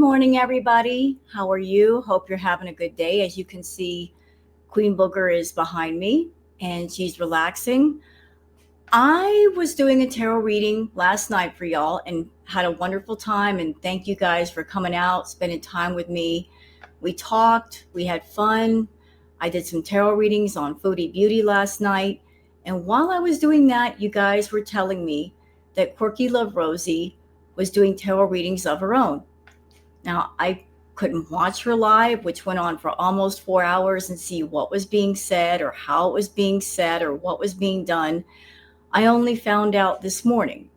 morning, everybody. How are you? Hope you're having a good day. As you can see, Queen Booger is behind me and she's relaxing. I was doing a tarot reading last night for y'all and had a wonderful time. And thank you guys for coming out, spending time with me. We talked, we had fun. I did some tarot readings on Foodie Beauty last night. And while I was doing that, you guys were telling me that Quirkyloverosee was doing tarot readings of her own. Now, I couldn't watch her live, which went on for almost 4 hours, and see what was being said or how it was being said or what was being done. I only found out this morning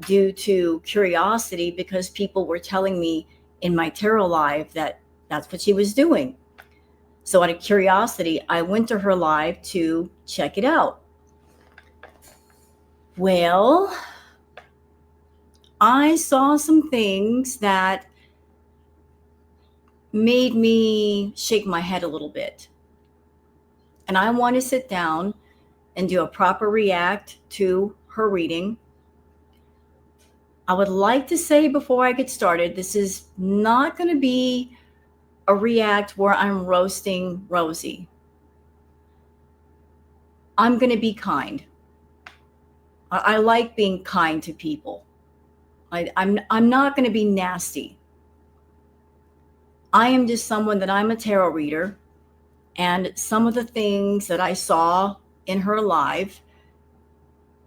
due to curiosity because people were telling me in my tarot live that that's what she was doing. So out of curiosity, I went to her live to check it out. Well, I saw some things that made me shake my head a little bit. And I want to sit down and do a proper react to her reading. I would like to say before I get started, this is not going to be a react where I'm roasting Rosie. I'm going to be kind. I like being kind to people. I'm not going to be nasty. I am just someone that I'm a tarot reader, and some of the things that I saw in her live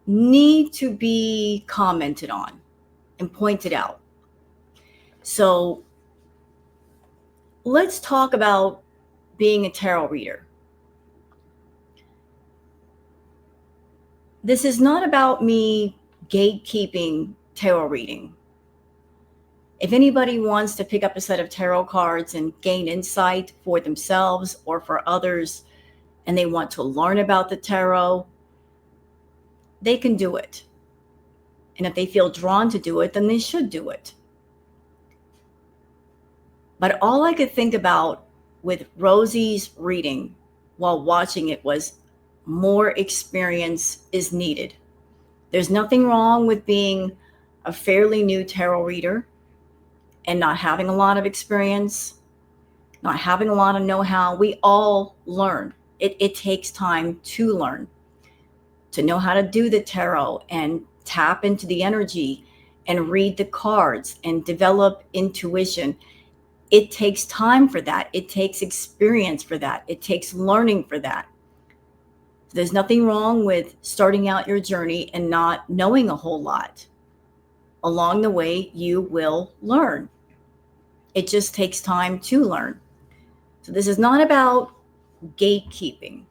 need to be commented on and pointed out. So let's talk about being a tarot reader. This is not about me gatekeeping tarot reading. If anybody wants to pick up a set of tarot cards and gain insight for themselves or for others, and they want to learn about the tarot, they can do it. And if they feel drawn to do it, then they should do it. But all I could think about with Rosie's reading while watching it was more experience is needed. There's nothing wrong with being a fairly new tarot reader and not having a lot of experience, not having a lot of know-how. We all learn. It takes time to learn, to know how to do the tarot and tap into the energy and read the cards and develop intuition. It takes time for that. It takes experience for that. It takes learning for that. There's nothing wrong with starting out your journey and not knowing a whole lot. Along the way, you will learn. It just takes time to learn. So this is not about gatekeeping.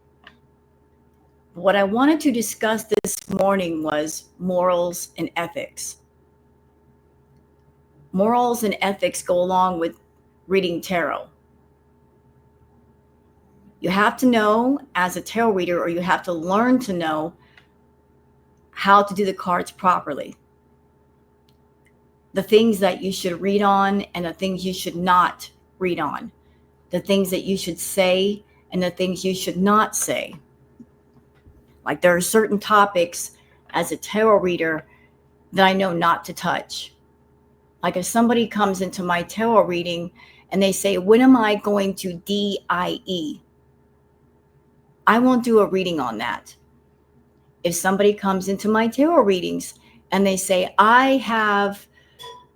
What I wanted to discuss this morning was morals and ethics. Morals and ethics go along with reading tarot. You have to know as a tarot reader, or you have to learn to know how to do the cards properly. The things that you should read on and the things you should not read on. The things that you should say and the things you should not say. Like there are certain topics as a tarot reader that I know not to touch. Like if somebody comes into my tarot reading and they say, when am I going to DIE? I won't do a reading on that. If somebody comes into my tarot readings and they say, I have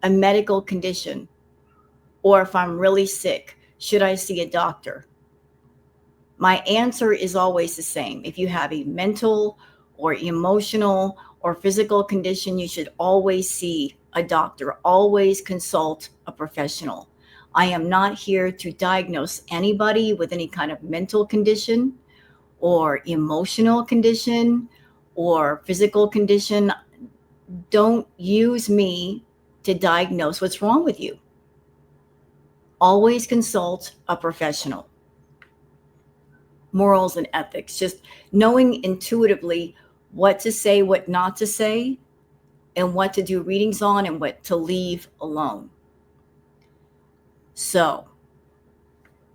a medical condition, or if I'm really sick, should I see a doctor? My answer is always the same. If you have a mental or emotional or physical condition, you should always see a doctor, always consult a professional. I am not here to diagnose anybody with any kind of mental condition or emotional condition or physical condition. Don't use me to diagnose what's wrong with you. Always consult a professional. Morals and ethics, just knowing intuitively what to say, what not to say, and what to do readings on and what to leave alone. So,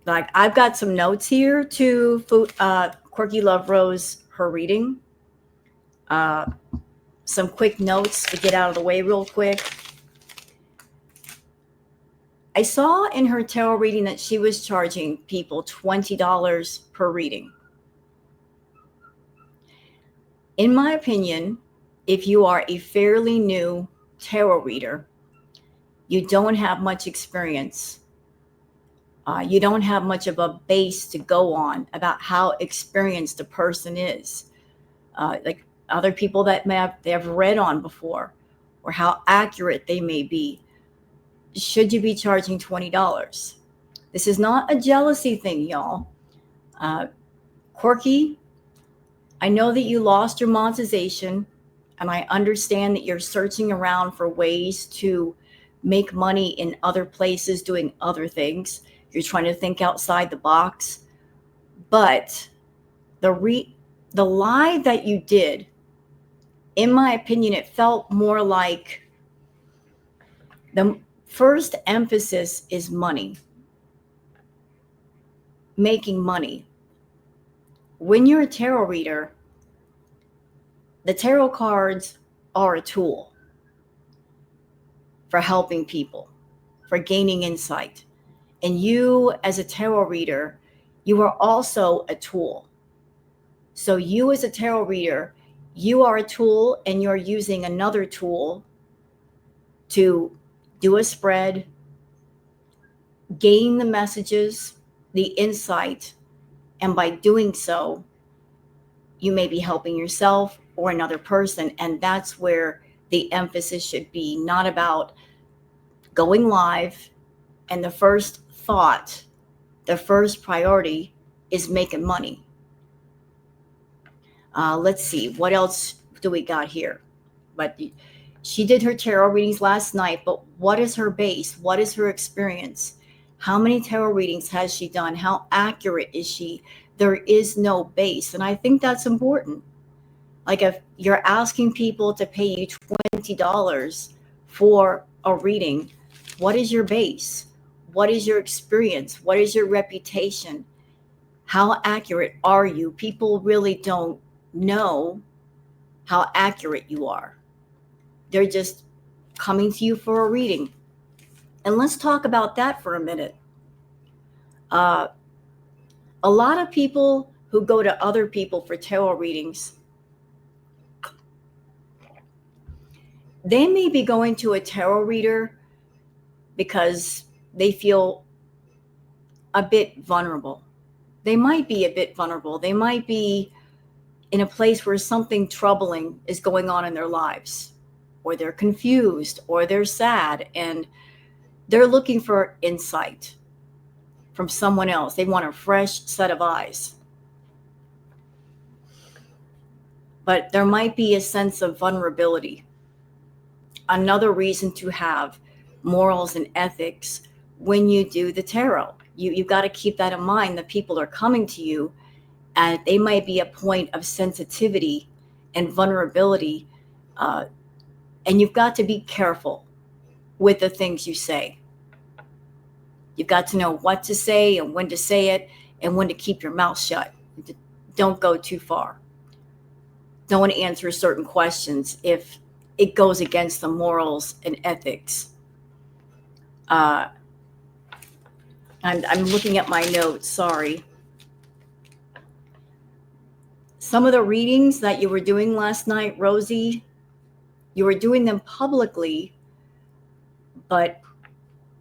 like I've got some notes here to Quirkyloverosee, her reading. Some quick notes to get out of the way real quick. I saw in her tarot reading that she was charging people $20 per reading. In my opinion, if you are a fairly new tarot reader, you don't have much experience. You don't have much of a base to go on about how experienced a person is. Like other people that they have read on before, or how accurate they may be. Should you be charging $20? This is not a jealousy thing, y'all. Quirky, I know that you lost your monetization, and I understand that you're searching around for ways to make money in other places doing other things. You're trying to think outside the box. But the lie that you did, in my opinion, it felt more like the first emphasis is money, making money. When you're a tarot reader, the tarot cards are a tool for helping people, for gaining insight. And you, as a tarot reader, you are also a tool. So you, as a tarot reader, you are a tool, and you're using another tool to do a spread, gain the messages, the insight, and by doing so, you may be helping yourself or another person. And that's where the emphasis should be, not about going live and the first thought, the first priority is making money. Let's see, what else do we got here? But she did her tarot readings last night, but what is her base? What is her experience? How many tarot readings has she done? How accurate is she? There is no base. And I think that's important. Like if you're asking people to pay you $20 for a reading, what is your base? What is your experience? What is your reputation? How accurate are you? People really don't know how accurate you are. They're just coming to you for a reading. And let's talk about that for a minute. A lot of people who go to other people for tarot readings, they may be going to a tarot reader because they feel a bit vulnerable. They might be a bit vulnerable. They might be in a place where something troubling is going on in their lives, or they're confused, or they're sad, and they're looking for insight from someone else. They want a fresh set of eyes. But there might be a sense of vulnerability. Another reason to have morals and ethics when you do the tarot. You've got to keep that in mind, that people are coming to you and they might be a point of sensitivity and vulnerability. And you've got to be careful with the things you say. You've got to know what to say and when to say it and when to keep your mouth shut. Don't go too far. Don't answer certain questions if it goes against the morals and ethics. I'm looking at my notes, sorry. Some of the readings that you were doing last night, Rosie, you were doing them publicly, but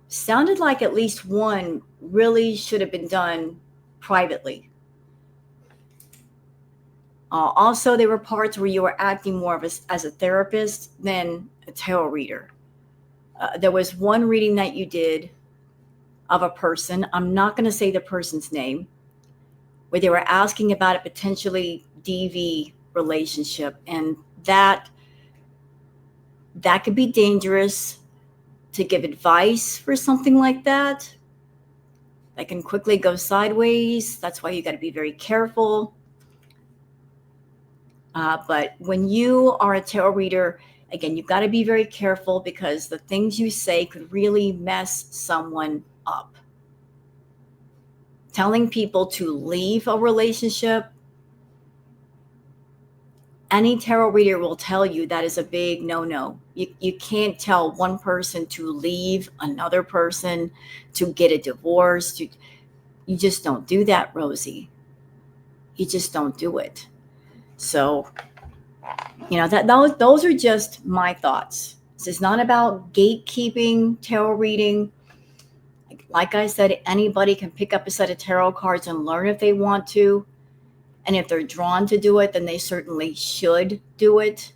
sounded like at least one really should have been done privately. Also, there were parts where you were acting more of as a therapist than a tarot reader. There was one reading that you did of a person, I'm not going to say the person's name, where they were asking about a potentially DV relationship, and that could be dangerous to give advice for something like that. That can quickly go sideways. That's why you got to be very careful. But when you are a tarot reader, again, you've got to be very careful because the things you say could really mess someone up. Telling people to leave a relationship, Any tarot reader will tell you that is a big no-no. You can't tell one person to leave another person, to get a divorce. You just don't do that, Rosie. You just don't do it. So, those are just my thoughts. This is not about gatekeeping tarot reading. Like I said, anybody can pick up a set of tarot cards and learn if they want to. And if they're drawn to do it, then they certainly should do it.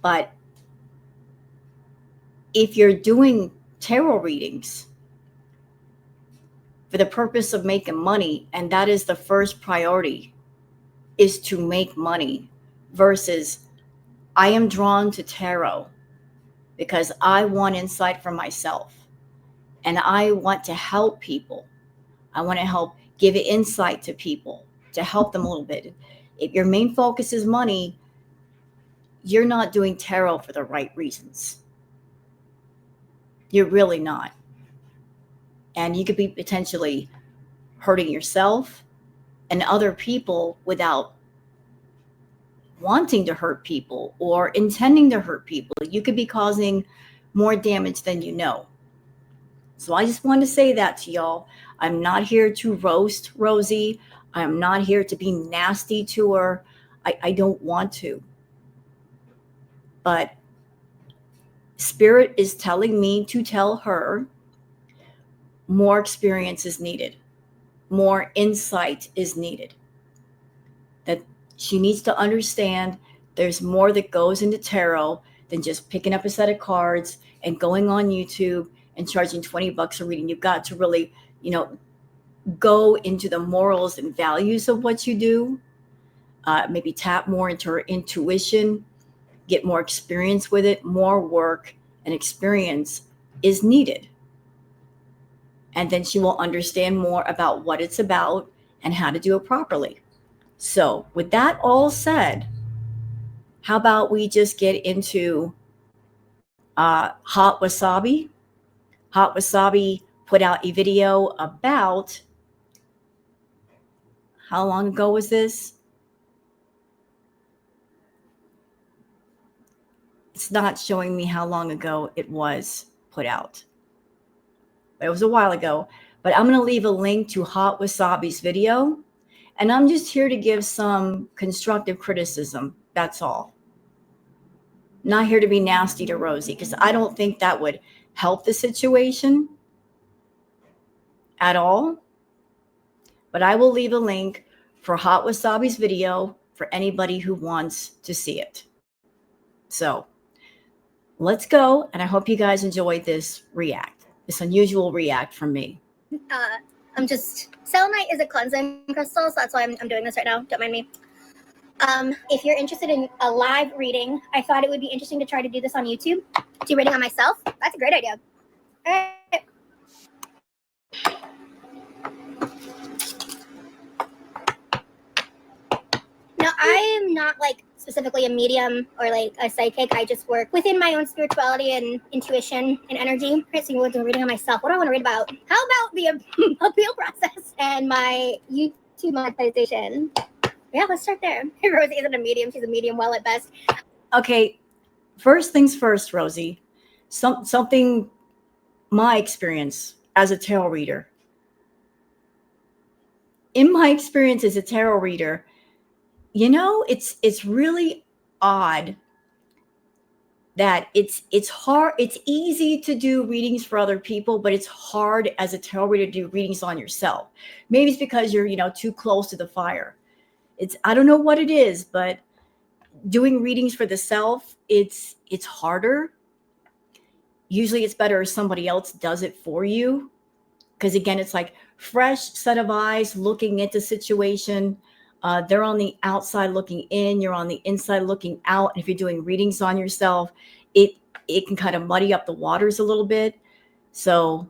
But if you're doing tarot readings for the purpose of making money, and that is the first priority, is to make money, versus I am drawn to tarot because I want insight for myself and I want to help people. I want to help give insight to people to help them a little bit. If your main focus is money, you're not doing tarot for the right reasons. You're really not. And you could be potentially hurting yourself and other people without wanting to hurt people or intending to hurt people. You could be causing more damage than you know. So I just want to say that to y'all. I'm not here to roast Rosie. I'm not here to be nasty to her. I don't want to. But Spirit is telling me to tell her more experience is needed. More insight is needed. That she needs to understand there's more that goes into tarot than just picking up a set of cards and going on YouTube and charging $20 a reading. You've got to really, go into the morals and values of what you do. Maybe tap more into her intuition, get more experience with it. More work and experience is needed. And then she will understand more about what it's about and how to do it properly. So with that all said, how about we just get into Hot WASABI? Hot WASABI put out a video about, how long ago was this? It's not showing me how long ago it was put out. It was a while ago, but I'm going to leave a link to Hot WASABI's video. And I'm just here to give some constructive criticism. That's all. Not here to be nasty to Rosie, because I don't think that would help the situation at all. But I will leave a link for Hot WASABI's video for anybody who wants to see it. So let's go. And I hope you guys enjoyed this react, this unusual react from me. Selenite is a cleansing crystal, so that's why I'm doing this right now. Don't mind me. If you're interested in a live reading, I thought it would be interesting to try to do this on YouTube. Do reading on myself. That's a great idea. All right. Now, I am not specifically a medium or a psychic. I just work within my own spirituality and intuition and energy. Right, so you want to do a reading on myself. What do I want to read about? How about the appeal process and my YouTube monetization? Yeah, let's start there. Rosie isn't a medium. She's a medium well at best. Okay, first things first, Rosie. Something, my experience as a tarot reader. In my experience as a tarot reader, it's really odd that it's hard. It's easy to do readings for other people, but it's hard as a tarot reader to do readings on yourself. Maybe it's because you're, too close to the fire. I don't know what it is, but doing readings for the self, it's harder. Usually it's better if somebody else does it for you. Because again, it's like fresh set of eyes looking at the situation. They're on the outside looking in, you're on the inside looking out. And if you're doing readings on yourself, it can kind of muddy up the waters a little bit. So,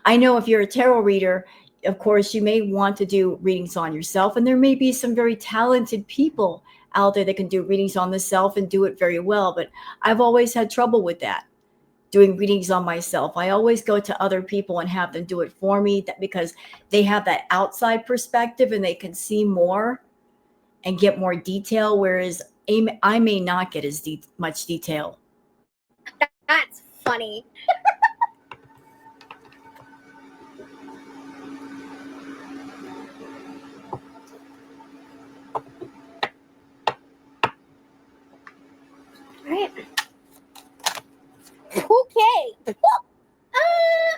I know if you're a tarot reader, of course, you may want to do readings on yourself. And there may be some very talented people out there that can do readings on the self and do it very well. But I've always had trouble with that, doing readings on myself. I always go to other people and have them do it for me, because they have that outside perspective and they can see more. and get more detail, whereas I may not get as much detail. That's funny. Right. Okay.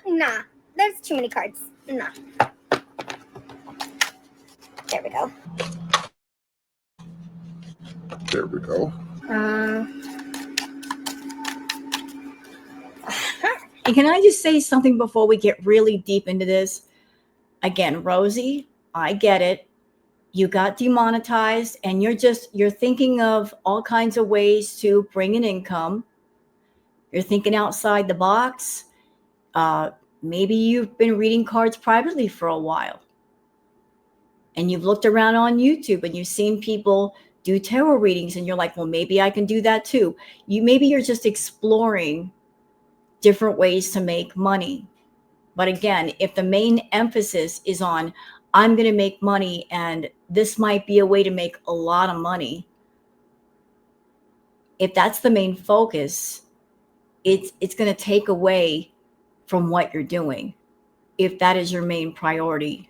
Nah. There's too many cards. Nah. There we go. There we go. And can I just say something before we get really deep into this? Again, Rosie, I get it. You got demonetized and you're thinking of all kinds of ways to bring in income. You're thinking outside the box. Maybe you've been reading cards privately for a while. And you've looked around on YouTube and you've seen people do tarot readings and you're like, well, maybe I can do that too. Maybe you're just exploring different ways to make money. But again, if the main emphasis is on, I'm going to make money and this might be a way to make a lot of money, if that's the main focus, it's going to take away from what you're doing if that is your main priority.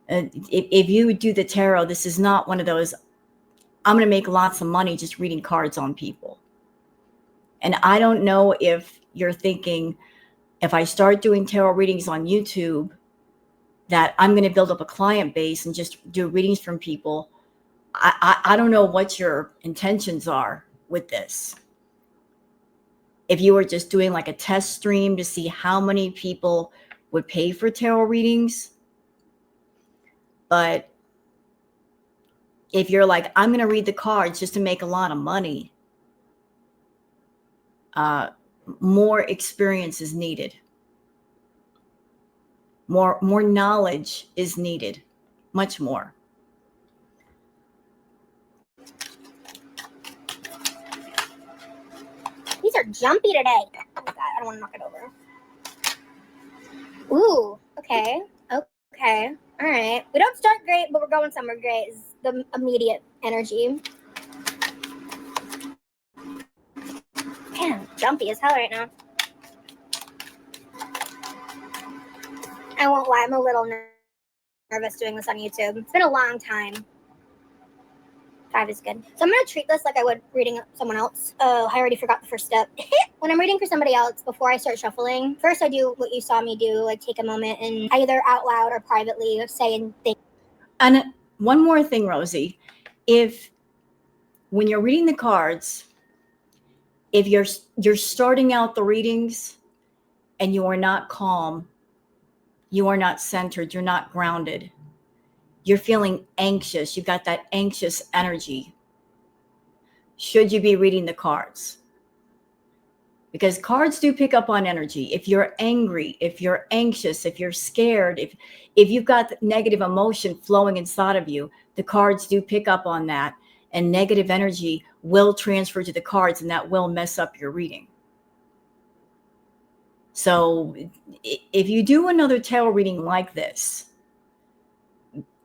If you do the tarot, this is not one of those, I'm going to make lots of money just reading cards on people. And I don't know if you're thinking, if I start doing tarot readings on YouTube, that I'm going to build up a client base and just do readings from people. I don't know what your intentions are with this. If you were just doing like a test stream to see how many people would pay for tarot readings. But if you're like, I'm going to read the cards just to make a lot of money, more experience is needed. More knowledge is needed, much more. These are jumpy today. Oh my God, I don't want to knock it over. Ooh, okay. Okay. All right. We don't start great, but we're going somewhere great is the immediate energy. Damn, jumpy as hell right now. I won't lie, I'm a little nervous doing this on YouTube. It's been a long time. 5 is good. So I'm going to treat this like I would reading someone else. Oh, I already forgot the first step. When I'm reading for somebody else, before I start shuffling, first I do what you saw me do, like take a moment and either out loud or privately say and think. And one more thing, Rosie, when you're reading the cards, if you're starting out the readings and you are not calm, you are not centered, you're not grounded, you're feeling anxious, you've got that anxious energy, should you be reading the cards? Because cards do pick up on energy. If you're angry, if you're anxious, if you're scared, if you've got negative emotion flowing inside of you, the cards do pick up on that, and negative energy will transfer to the cards, and that will mess up your reading. So if you do another tarot reading like this,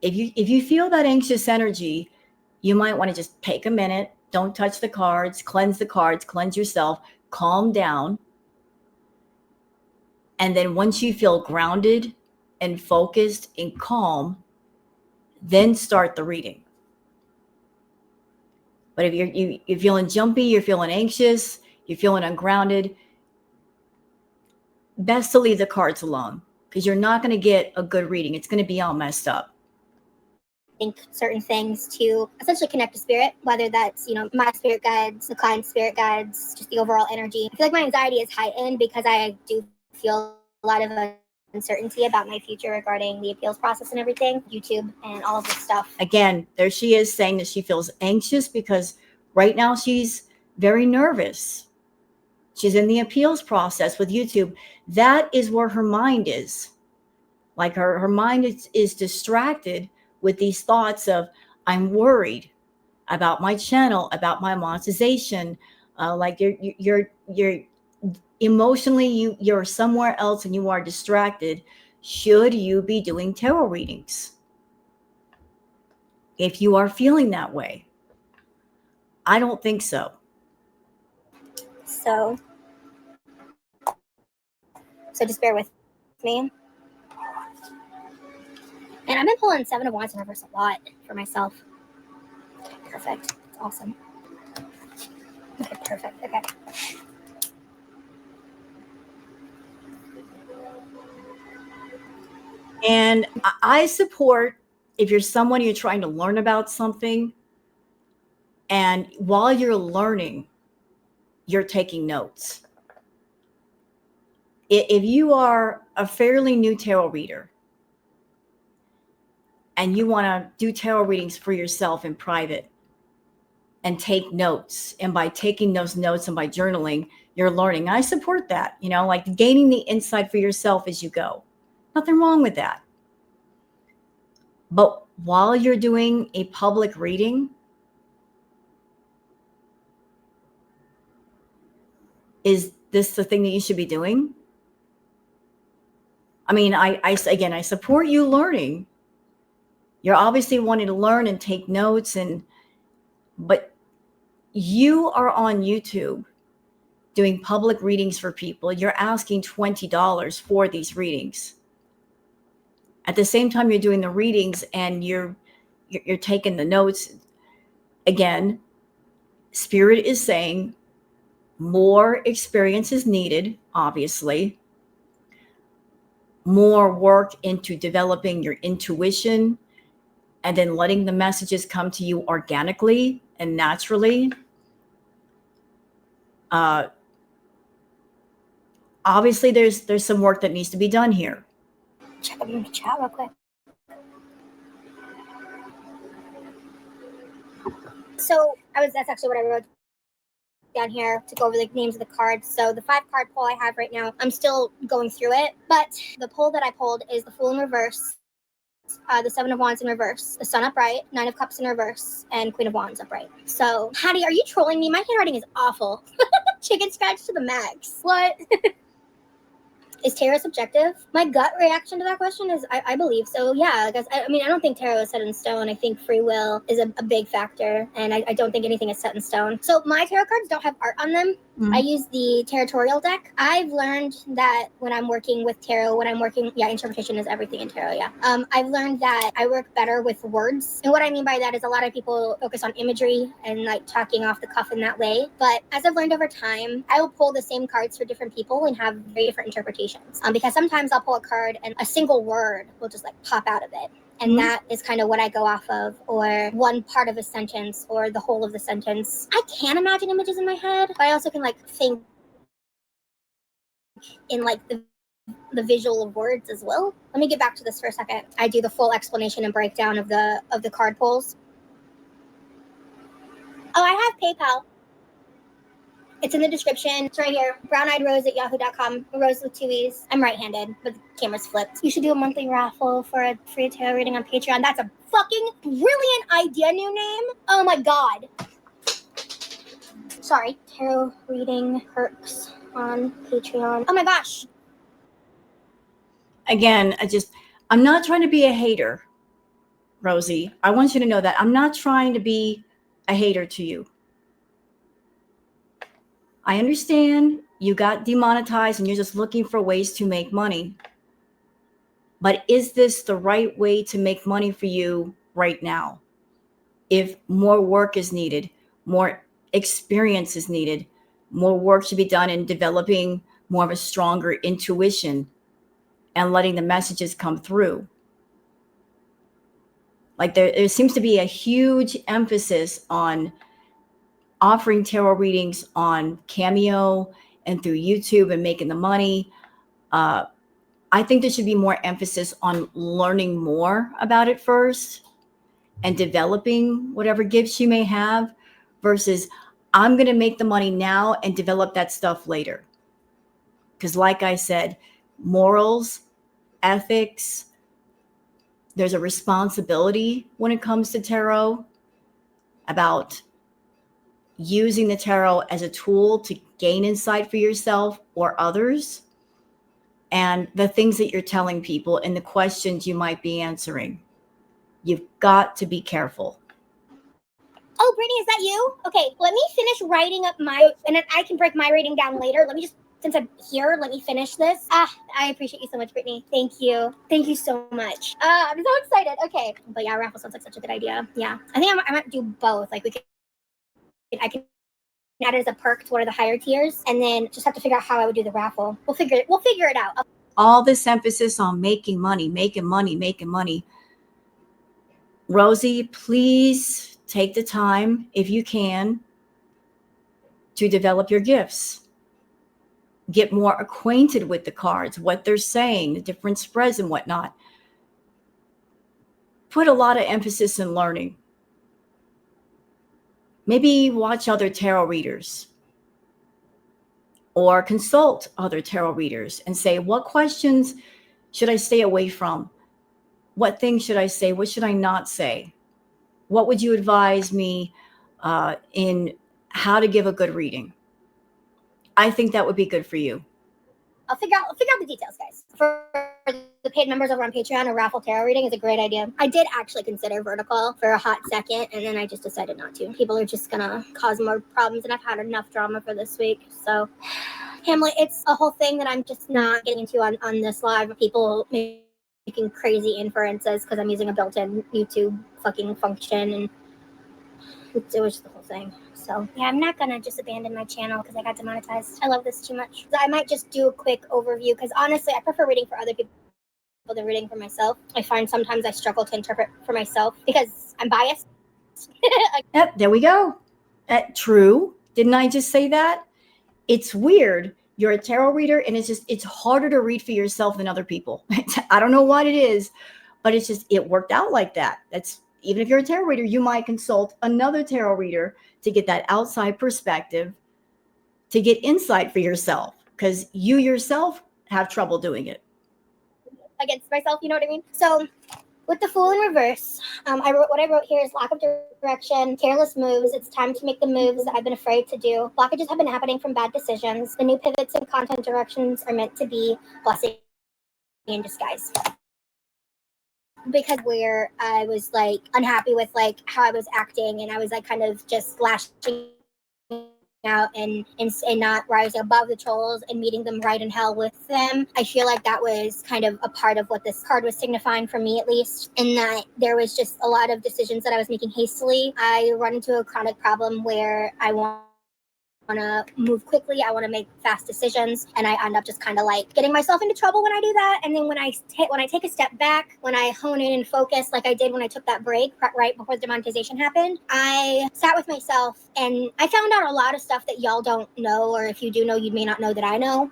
if you feel that anxious energy, you might want to just take a minute, don't touch the cards, cleanse yourself, calm down. And then once you feel grounded and focused and calm, then start the reading. But if you're feeling jumpy, you're feeling anxious, you're feeling ungrounded, best to leave the cards alone, because you're not going to get a good reading. It's going to be all messed up. Think certain things to essentially connect to spirit, whether that's, my spirit guides, the client's spirit guides, just the overall energy. I feel like my anxiety is heightened because I do feel a lot of uncertainty about my future regarding the appeals process and everything, YouTube and all of this stuff. Again, there she is saying that she feels anxious because right now she's very nervous. She's in the appeals process with YouTube. That is where her mind is. Like her mind is distracted with these thoughts of, I'm worried about my channel, about my monetization. Like you're emotionally, you're somewhere else and you are distracted. Should you be doing tarot readings? if you are feeling that way. I don't think so. So just bear with me. And I've been pulling Seven of Wands in reverse a lot for myself. Perfect. That's awesome. Okay, perfect. Okay. And I support if you're someone you're trying to learn about something, and while you're learning, you're taking notes. If you are a fairly new tarot reader and you want to do tarot readings for yourself in private and take notes, and by taking those notes and by journaling, you're learning. I support that, like gaining the insight for yourself as you go. Nothing wrong with that. But while you're doing a public reading, is this the thing that you should be doing? I mean, I support you learning. You're obviously wanting to learn and take notes, but you are on YouTube doing public readings for people. You're asking $20 for these readings. At the same time, you're doing the readings and you're taking the notes. Again, Spirit is saying more experience is needed, obviously. More work into developing your intuition and then letting the messages come to you organically and naturally. Obviously, there's some work that needs to be done here. Check up in the chat real quick. So that's actually what I wrote down here to go over the names of the cards. So the 5-card pull I have right now, I'm still going through it, but the pull that I pulled is the Fool in reverse, the 7 of Wands in reverse, the Sun upright, 9 of Cups in reverse, and Queen of Wands upright. So, Hattie, are you trolling me? My handwriting is awful. Chicken scratch to the max. What? Is tarot subjective? My gut reaction to that question is I believe so. Yeah, I mean, I don't think tarot is set in stone. I think free will is a big factor, and I don't think anything is set in stone. So my tarot cards don't have art on them. Mm-hmm. I use the territorial deck. I've learned that when I'm working with tarot, interpretation is everything in tarot, yeah. I've learned that I work better with words. And what I mean by that is a lot of people focus on imagery and like talking off the cuff in that way. But as I've learned over time, I will pull the same cards for different people and have very different interpretations. Because sometimes I'll pull a card and a single word will just like pop out of it. And mm-hmm. that is kind of what I go off of, or one part of a sentence or the whole of the sentence. I can imagine images in my head, but I also can like think in like the visual of words as well. Let me get back to this for a second. I do the full explanation and breakdown of the card pulls. Oh, I have PayPal. It's in the description. It's right here. browneyedraose@yahoo.com. Rose with 2 E's. I'm right-handed, but the camera's flipped. You should do a monthly raffle for a free tarot reading on Patreon. That's a fucking brilliant idea, new name. Oh my god. Sorry. Tarot reading perks on Patreon. Oh my gosh. Again, I'm not trying to be a hater, Rosie. I want you to know that I'm not trying to be a hater to you. I understand you got demonetized and you're just looking for ways to make money. But is this the right way to make money for you right now? If more work is needed, more experience is needed, more work should be done in developing more of a stronger intuition and letting the messages come through. Like there seems to be a huge emphasis on offering tarot readings on Cameo and through YouTube and making the money. I think there should be more emphasis on learning more about it first and developing whatever gifts you may have versus I'm going to make the money now and develop that stuff later. Because like I said, morals, ethics, there's a responsibility when it comes to tarot about using the tarot as a tool to gain insight for yourself or others, and the things that you're telling people and the questions you might be answering. You've got to be careful. Oh, Brittany, is that you? Okay, let me finish writing up my, and then I can break my rating down later. Let me just, since I'm here, let me finish this. I appreciate you so much, Brittany. Thank you. Thank you so much. I'm so excited. Okay. But yeah, raffle sounds like such a good idea. Yeah. I think I might do both. Like I can add it as a perk to one of the higher tiers and then just have to figure out how I would do the raffle. We'll figure it out. All this emphasis on making money. Rosie, please take the time, if you can, to develop your gifts. Get more acquainted with the cards, what they're saying, the different spreads and whatnot. Put a lot of emphasis in learning. Maybe watch other tarot readers or consult other tarot readers and say, what questions should I stay away from? What things should I say? What should I not say? What would you advise me in how to give a good reading? I think that would be good for you. I'll figure out the details, guys. For the paid members over on Patreon, a raffle tarot reading is a great idea. I did actually consider vertical for a hot second, and then I just decided not to. People are just gonna cause more problems, and I've had enough drama for this week. So, Hamlet, it's a whole thing that I'm just not getting into on this live. People making crazy inferences because I'm using a built-in YouTube fucking function, and it was just the whole thing. So yeah, I'm not gonna just abandon my channel because I got demonetized. I love this too much. I might just do a quick overview because honestly, I prefer reading for other people than reading for myself. I find sometimes I struggle to interpret for myself because I'm biased. Yep, there we go. True. Didn't I just say that? It's weird. You're a tarot reader and it's harder to read for yourself than other people. I don't know what it is, but it worked out like that. Even if you're a tarot reader, you might consult another tarot reader to get that outside perspective, to get insight for yourself, because you yourself have trouble doing it. Against myself, you know what I mean? So with the Fool in reverse, I wrote here is lack of direction, careless moves. It's time to make the moves that I've been afraid to do. Blockages have been happening from bad decisions. The new pivots and content directions are meant to be blessing in disguise. Because where I was like unhappy with like how I was acting, and I was like kind of just lashing out and not rising above the trolls and meeting them right in hell with them. I feel like that was kind of a part of what this card was signifying for me, at least, in that there was just a lot of decisions that I was making hastily. I run into a chronic problem where I want to move quickly, I want to make fast decisions, and I end up just kind of like getting myself into trouble when I do that. And then when I take a step back, when I hone in and focus like I did when I took that break right before the demonetization happened, I sat with myself and I found out a lot of stuff that y'all don't know, or if you do know, you may not know that I know.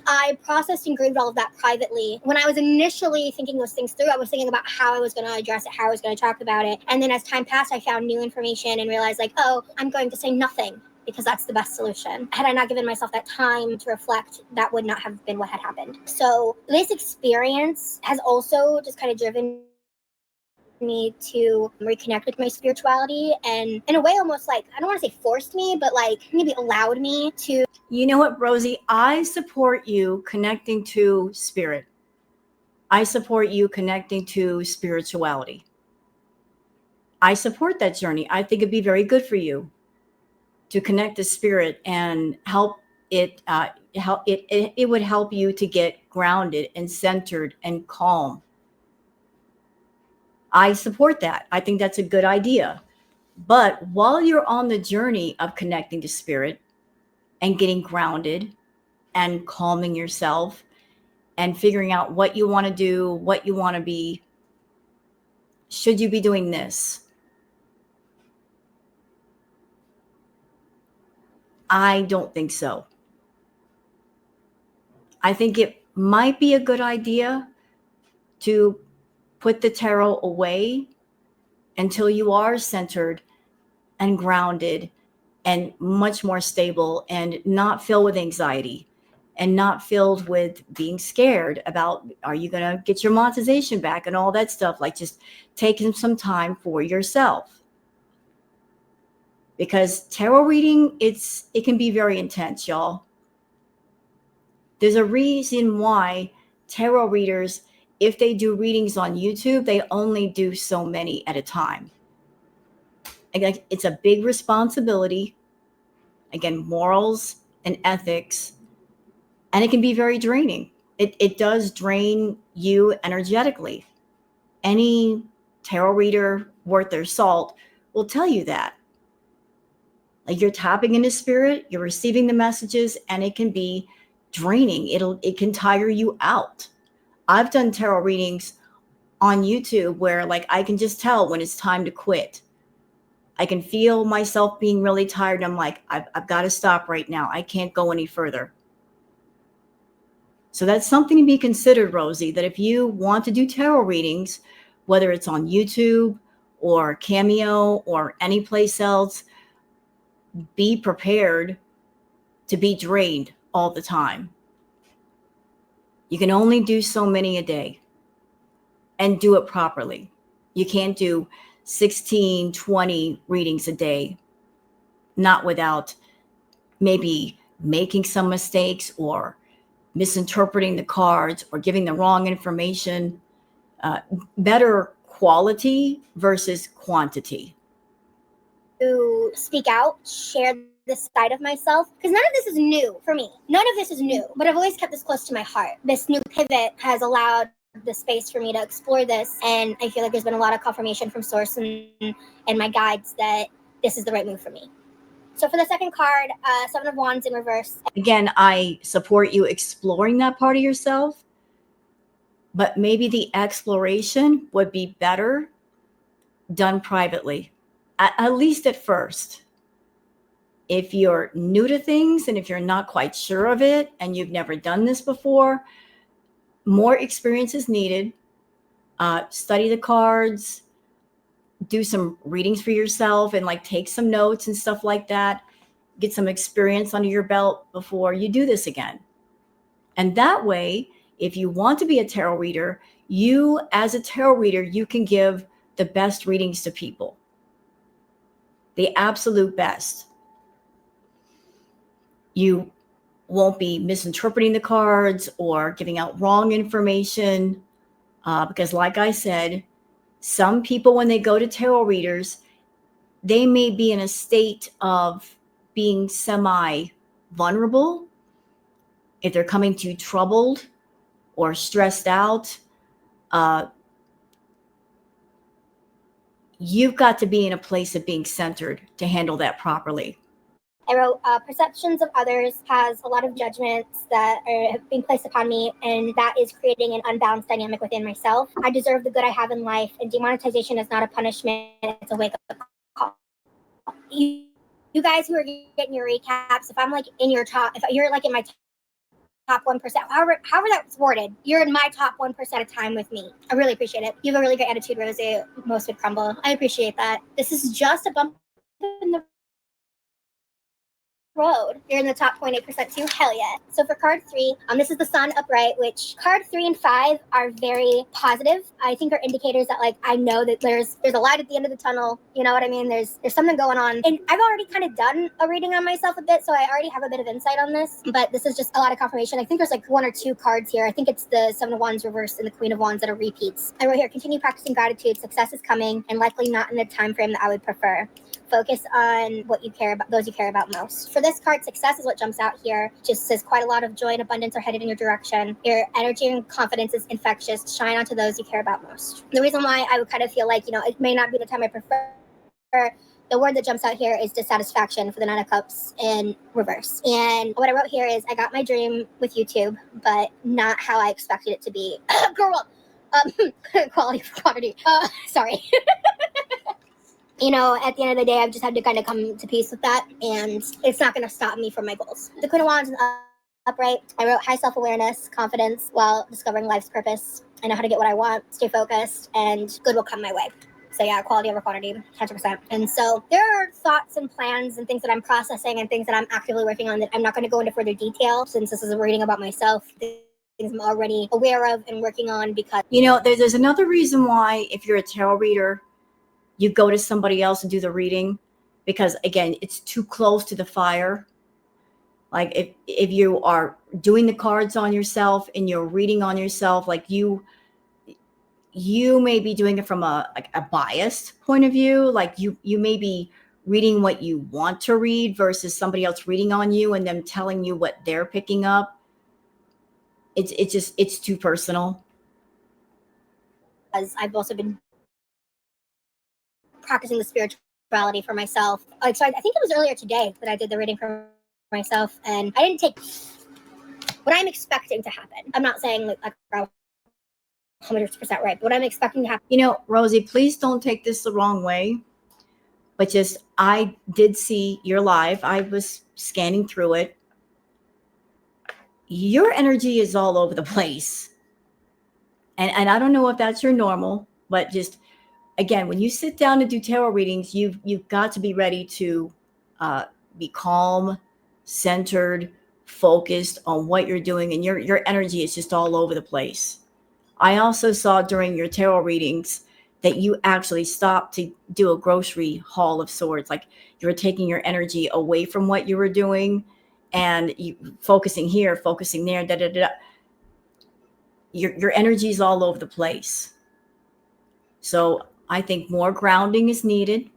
I processed and grieved all of that privately. When I was initially thinking those things through, I was thinking about how I was going to address it, how I was going to talk about it. And then as time passed, I found new information and realized like, oh, I'm going to say nothing, because that's the best solution. Had I not given myself that time to reflect, that would not have been what had happened. So this experience has also just kind of driven me to reconnect with my spirituality, and in a way almost like, I don't want to say forced me, but like maybe allowed me to. You know what, Rosie? I support you connecting to spirit. I support you connecting to spirituality. I support that journey. I think it'd be very good for you to connect to spirit and help it. It would help you to get grounded and centered and calm. I support that. I think that's a good idea. But while you're on the journey of connecting to spirit and getting grounded and calming yourself and figuring out what you want to do, what you want to be, should you be doing this? I don't think so. I think it might be a good idea to put the tarot away until you are centered and grounded and much more stable and not filled with anxiety and not filled with being scared about, are you going to get your monetization back and all that stuff. Like, just taking some time for yourself, because tarot reading, it can be very intense, y'all. There's a reason why tarot readers if they do readings on YouTube, they only do so many at a time. Again, it's a big responsibility. Again, morals and ethics, and it can be very draining. It does drain you energetically. Any tarot reader worth their salt will tell you that. Like, you're tapping into spirit, you're receiving the messages, and it can be draining. It can tire you out. I've done tarot readings on YouTube where, like, I can just tell when it's time to quit. I can feel myself being really tired. I'm like, I've got to stop right now. I can't go any further. So that's something to be considered, Rosie, that if you want to do tarot readings, whether it's on YouTube or Cameo or any place else, be prepared to be drained all the time. You can only do so many a day and do it properly. You can't do 16, 20 readings a day, not without maybe making some mistakes or misinterpreting the cards or giving the wrong information. Better quality versus quantity. To speak out, share this side of myself, because none of this is new for me. None of this is new, but I've always kept this close to my heart. This new pivot has allowed the space for me to explore this, and I feel like there's been a lot of confirmation from source and my guides that this is the right move for me. So for the second card, Seven of Wands in reverse. Again, I support you exploring that part of yourself, but maybe the exploration would be better done privately, at least at first. If you're new to things and if you're not quite sure of it and you've never done this before, more experience is needed. Study the cards, do some readings for yourself, and like take some notes and stuff like that. Get some experience under your belt before you do this again. And that way, if you want to be a tarot reader, you as a tarot reader, you can give the best readings to people. The absolute best. You won't be misinterpreting the cards or giving out wrong information. Because like I said, some people, when they go to tarot readers, they may be in a state of being semi-vulnerable. If they're coming to you troubled or stressed out, you've got to be in a place of being centered to handle that properly. I wrote, perceptions of others has a lot of judgments that are being placed upon me, and that is creating an unbalanced dynamic within myself. I deserve the good I have in life, and demonetization is not a punishment, it's a wake-up call. You guys who are getting your recaps, if I'm like in your top, if you're like in my top 1%, however that's worded, you're in my top 1% of time with me. I really appreciate it. You have a really great attitude, Rosie. Most would crumble. I appreciate that. This is just a bump in the road. You're in the top 0.8% too. Hell yeah. So for card 3, this is the Sun upright, which card 3 and 5 are very positive. I think are indicators that, like, I know that there's a light at the end of the tunnel. You know what I mean? There's something going on. And I've already kind of done a reading on myself a bit, so I already have a bit of insight on this, but this is just a lot of confirmation. I think there's like 1 or 2 cards here. I think it's the Seven of Wands reversed and the Queen of Wands that are repeats. I wrote here, continue practicing gratitude. Success is coming, and likely not in the time frame that I would prefer. Focus on what you care about, those you care about most. For this card, success is what jumps out here. Just says quite a lot of joy and abundance are headed in your direction. Your energy and confidence is infectious. Shine onto those you care about most. The reason why I would kind of feel like, it may not be the time I prefer, the word that jumps out here is dissatisfaction for the Nine of Cups in reverse. And what I wrote here is, I got my dream with YouTube, but not how I expected it to be. Girl, quality for quantity. Sorry. At the end of the day, I've just had to kind of come to peace with that, and it's not going to stop me from my goals. The Queen of Wands in upright, I wrote high self-awareness, confidence while discovering life's purpose. I know how to get what I want, stay focused, and good will come my way. So yeah, quality over quantity, 100%. And so there are thoughts and plans and things that I'm processing and things that I'm actively working on that I'm not going to go into further detail, since this is a reading about myself. Things I'm already aware of and working on, because... There's another reason why, if you're a tarot reader, you go to somebody else and do the reading, because again, it's too close to the fire. Like if you are doing the cards on yourself and you're reading on yourself, like you you may be doing it from a biased point of view. Like you may be reading what you want to read versus somebody else reading on you and them telling you what they're picking up. It's too personal. As I've also been practicing the spirituality for myself. Like, so I think it was earlier today that I did the reading for myself, and I didn't take what I'm expecting to happen. I'm not saying like 100% right, but what I'm expecting to happen. You know, Rosie, please don't take this the wrong way, but just I did see your live. I was scanning through it. Your energy is all over the place. And I don't know if that's your normal, but just again, when you sit down to do tarot readings, you've got to be ready to be calm, centered, focused on what you're doing, and your energy is just all over the place. I also saw during your tarot readings that you actually stopped to do a grocery haul of sorts, like you were taking your energy away from what you were doing and you focusing here, focusing there, da da da. Your energy is all over the place. So I think more grounding is needed,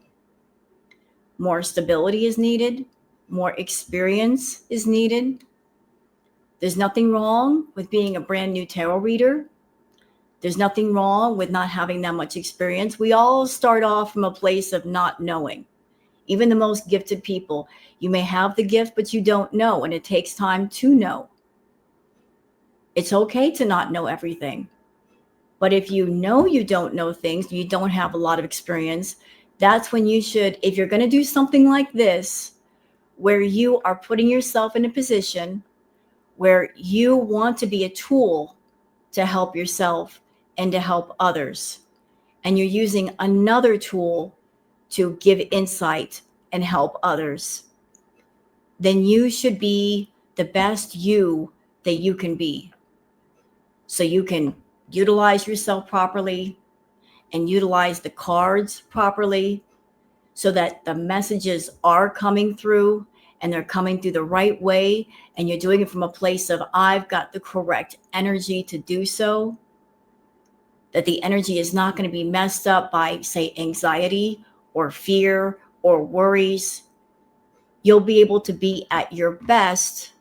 more stability is needed, more experience is needed. There's nothing wrong with being a brand new tarot reader. There's nothing wrong with not having that much experience. We all start off from a place of not knowing. Even the most gifted people, you may have the gift, but you don't know, and it takes time to know. It's okay to not know everything. But if you know you don't know things, you don't have a lot of experience, that's when you should, if you're going to do something like this, where you are putting yourself in a position where you want to be a tool to help yourself and to help others, and you're using another tool to give insight and help others, then you should be the best you that you can be. So you can utilize yourself properly and utilize the cards properly so that the messages are coming through and they're coming through the right way. And you're doing it from a place of, I've got the correct energy to do so. That the energy is not going to be messed up by, say, anxiety or fear or worries. You'll be able to be at your best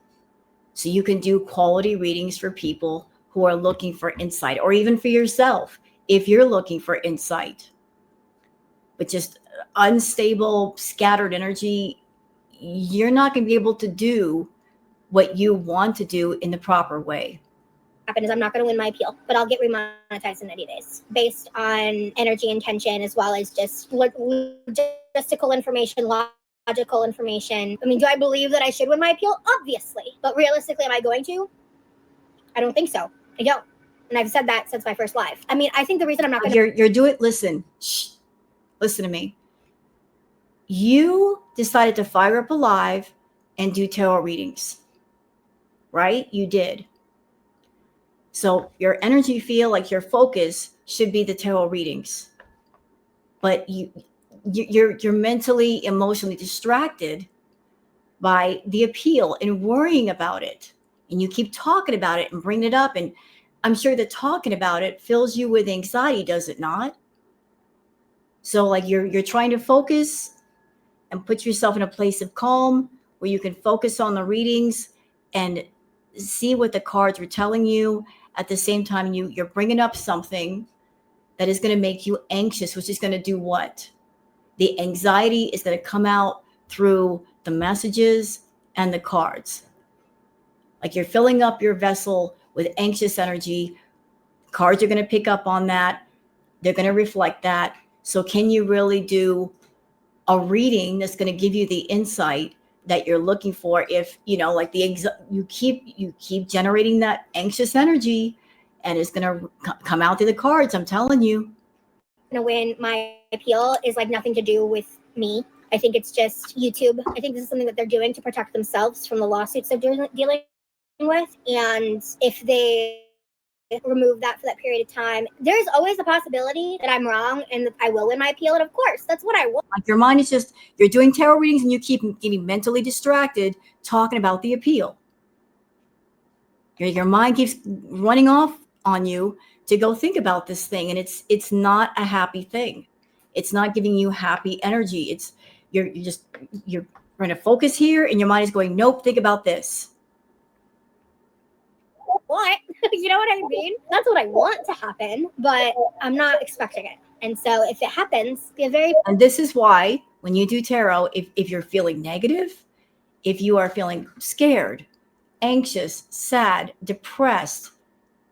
so you can do quality readings for people who are looking for insight, or even for yourself if you're looking for insight. But just unstable, scattered energy, you're not going to be able to do what you want to do in the proper way. Happen is I'm not going to win my appeal, but I'll get remonetized in 90 days based on energy intention as well as just logistical information, logical information. I mean, do I believe that I should win my appeal? Obviously. But realistically, am I going to? I don't think so. I don't. And I've said that since my first live. I mean, I think the reason I'm not going to... You're doing... Listen. Shh. Listen to me. You decided to fire up a live and do tarot readings. Right? You did. So your energy field, like your focus, should be the tarot readings. But you're mentally, emotionally distracted by the appeal and worrying about it. And you keep talking about it and bringing it up. And I'm sure that talking about it fills you with anxiety, does it not? So like you're trying to focus and put yourself in a place of calm where you can focus on the readings and see what the cards are telling you. At the same time, you're bringing up something that is going to make you anxious, which is going to do what? The anxiety is going to come out through the messages and the cards. Like you're filling up your vessel with anxious energy. Cards are going to pick up on that. They're going to reflect that. So can you really do a reading that's going to give you the insight that you're looking for? If like you keep generating that anxious energy, and it's going to come out through the cards. I'm telling you. When my appeal is like nothing to do with me. I think it's just YouTube. I think this is something that they're doing to protect themselves from the lawsuits they're dealing with. And if they remove that for that period of time, there's always a possibility that I'm wrong and that I will win my appeal. And of course, that's what I want. Like your mind is just, you're doing tarot readings and you keep getting mentally distracted talking about the appeal. Your mind keeps running off on you to go think about this thing. And it's not a happy thing. It's not giving you happy energy. It's you're going to focus here and your mind is going, nope, think about this. What? You know what I mean? That's what I want to happen, but I'm not expecting it. And so if it happens, be very. And this is why when you do tarot, if you're feeling negative, if you are feeling scared, anxious, sad, depressed,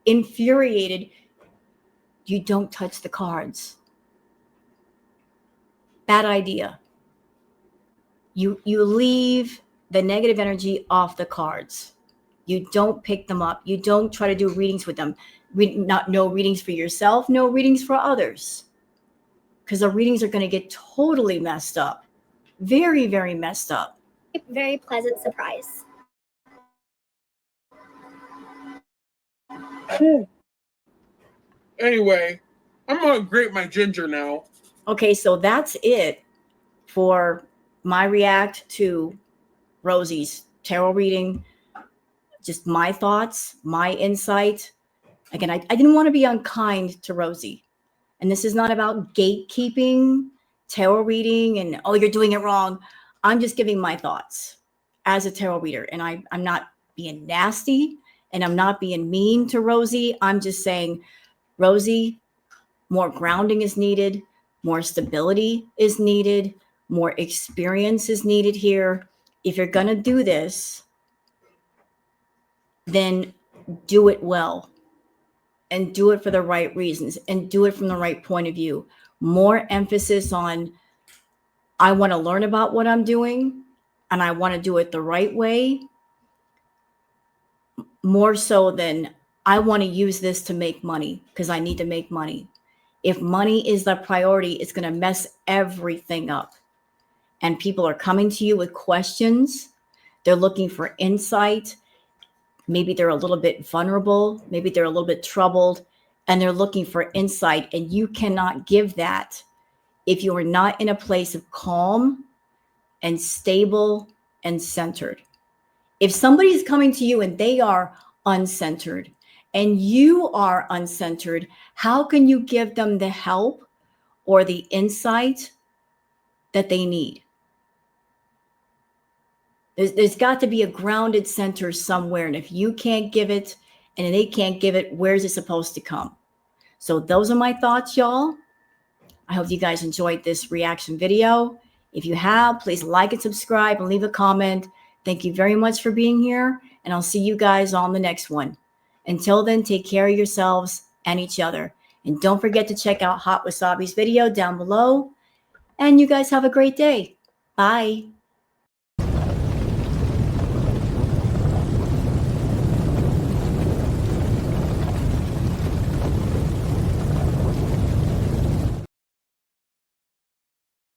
infuriated, you don't touch the cards. Bad idea. You leave the negative energy off the cards. You don't pick them up. You don't try to do readings with them. No readings for yourself, no readings for others. Because the readings are going to get totally messed up. Very, very messed up. Very pleasant surprise. Anyway, I'm gonna grate my ginger now. Okay, so that's it for my react to Rosie's tarot reading. Just my thoughts, my insight. Again, I didn't want to be unkind to Rosie. And this is not about gatekeeping, tarot reading, and, oh, you're doing it wrong. I'm just giving my thoughts as a tarot reader. And I'm not being nasty and I'm not being mean to Rosie. I'm just saying, Rosie, more grounding is needed. More stability is needed. More experience is needed here. If you're going to do this, then do it well. And do it for the right reasons and do it from the right point of view. More emphasis on, I want to learn about what I'm doing and I want to do it the right way. More so than I want to use this to make money because I need to make money. If money is the priority, it's going to mess everything up. And people are coming to you with questions. They're looking for insight. Maybe they're a little bit vulnerable. Maybe they're a little bit troubled and they're looking for insight. And you cannot give that if you are not in a place of calm and stable and centered. If somebody's coming to you and they are uncentered and you are uncentered, how can you give them the help or the insight that they need? There's got to be a grounded center somewhere. And if you can't give it and they can't give it, where's it supposed to come? So those are my thoughts, y'all. I hope you guys enjoyed this reaction video. If you have, please like and subscribe and leave a comment. Thank you very much for being here. And I'll see you guys on the next one. Until then, take care of yourselves and each other. And don't forget to check out Hot Wasabi's video down below. And you guys have a great day. Bye.